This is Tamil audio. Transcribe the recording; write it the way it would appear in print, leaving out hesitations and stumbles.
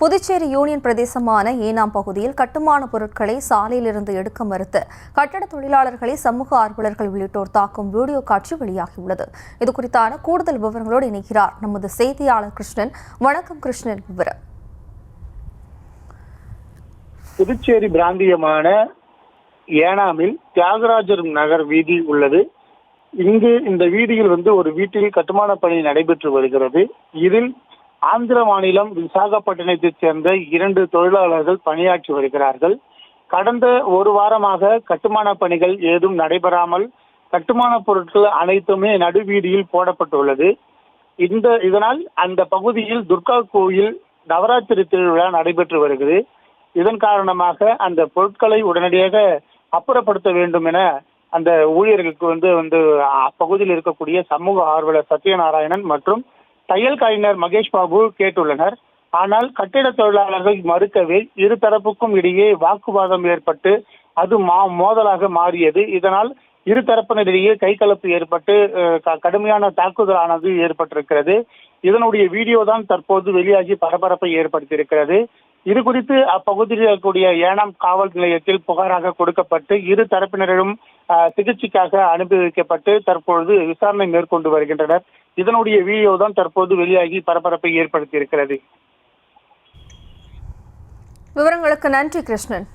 புதுச்சேரி யூனியன் பிரதேசமான ஏனாம் பகுதியில் கட்டுமான பொருட்களை சாலையிலிருந்து எடுக்க மறுத்து கட்டட தொழிலாளர்களை சமூக ஆர்வலர்கள் உள்ளிட்டோர் தாக்கும் வீடியோ காட்சி வெளியாகியுள்ளது. இதுகுறித்தான கூடுதல் விவரங்களோடு இணைக்கிறார் நமது செய்தியாளர் கிருஷ்ணன். வணக்கம் கிருஷ்ணன். விவரம். புதுச்சேரி பிராந்தியமான ஏனாமில் தியாகராஜர் நகர் வீதி உள்ளது. இங்கு இந்த வீதியில் ஒரு வீட்டில் கட்டுமான பணி நடைபெற்று வருகிறது. இதில் ஆந்திர மாநிலம் விசாகப்பட்டினத்தைச் சேர்ந்த 2 தொழிலாளர்கள் பணியாற்றி வருகிறார்கள். கடந்த ஒரு வாரமாக கட்டுமான பணிகள் ஏதும் நடைபெறாமல் கட்டுமான பொருட்கள் அனைத்துமே நடுவீதியில் போடப்பட்டுள்ளது. இதனால் அந்த பகுதியில் துர்கா கோயில் நவராத்திரி திருவிழா நடைபெற்று வருகிறது. இதன் காரணமாக அந்த பொருட்களை உடனடியாக அப்புறப்படுத்த வேண்டும் என அந்த ஊழியர்களுக்கு அப்பகுதியில் இருக்கக்கூடிய சமூக ஆர்வலர் சத்யநாராயணன் மற்றும் தையல் கலைஞர் மகேஷ் பாபு கேட்டுள்ளனர். ஆனால் கட்டிட தொழிலாளர்கள் மறுக்கவே இரு தரப்புக்கும் இடையே வாக்குவாதம் ஏற்பட்டு அது மோதலாக மாறியது. இதனால் இரு தரப்பினரிடையே கைகலப்பு ஏற்பட்டு கடுமையான தாக்குதலானது ஏற்பட்டிருக்கிறது. இதனுடைய வீடியோ தான் தற்போது வெளியாகி பரபரப்பை ஏற்படுத்தியிருக்கிறது. இது குறித்து அப்பகுதியில் இருக்கக்கூடிய ஏனாம் காவல் நிலையத்தில் புகாராக கொடுக்கப்பட்டு இரு தரப்பினரிடம் சிகிச்சைக்காக அனுப்பி வைக்கப்பட்டு தற்பொழுது விசாரணை மேற்கொண்டு வருகின்றனர். இதனுடைய வீடியோ தான் தற்போது வெளியாகி பரபரப்பை ஏற்படுத்தியிருக்கிறது. விவரங்களுக்கு நன்றி கிருஷ்ணன்.